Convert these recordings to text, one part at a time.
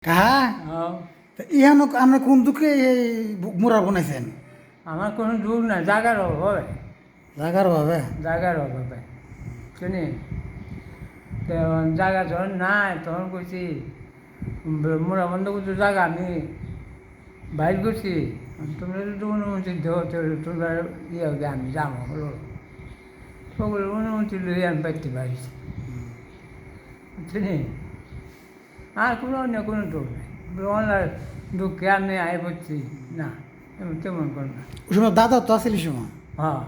কাহা হ্যাঁ, ইহানো আমরা কোন দুঃখে এই মোড়া বানাইছেন আমার কোনো দূর না জায়গার অভাবে জাগার ভাবে জায়গার অভাবে শুনি তো জায়গা যখন নাই তখন করছি মোরা বন্ধ করতে জায়গা আমি বাইর করছি তোমরা যদি অনুমতি দেও তাহলে তোমরা ইয়ে হবে আমি যাবো হলো সকলের অনুমতি লই আমি পাইতে পারছি শুনি আর কোনো অন্য কোনো দোষ নাই অন্যার দুঃখে আমি আয় পড়ছি না তেমন কোনো না ওই সময় দাদা তো আসিল সময় হ্যাঁ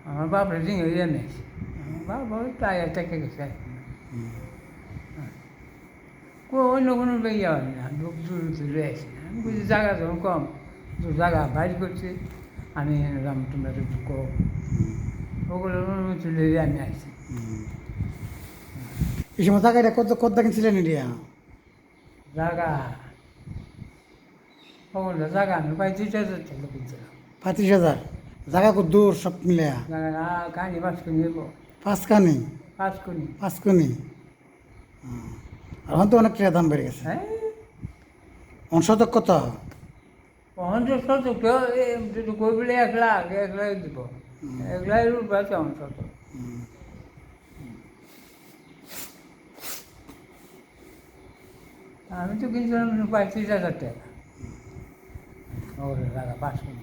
আমার বাপরে দিন ইয়ে নেই আমার বাবা তাই থেকে গেছে অন্য কোনো ইয়ে হয় না দুঃখ দূর তুলে আসি না আমি বুঝি জায়গা যখন কম দু জায়গা বাইর করছি আমি রাম তোমরা একটু কম ওগুলো অনুমতি লইয়ে আমি আসছি এই সময় জায়গাটা কত কিনছিলেন ইন্ডিয়া জায়গা ওগুলো জায়গা আমি প্রায় 2,000 টাকা কিনছিলাম 35,000 জায়গা কত দূর সব মিলে জায়গা কানি 5 কোনি নেবো পাঁচখানি 5 কোনি পাঁচখানি আর এখন তো অনেক টাকা দাম বেড়ে গেছে হ্যাঁ অংশতক কত 50 কেউ যদি কই বলে 1 লাখ দিব 1 লাখের উপর আছে 50 আমি তো কিনছিলাম 35,000 টাকা ওগুলো জায়গা 5 কোনি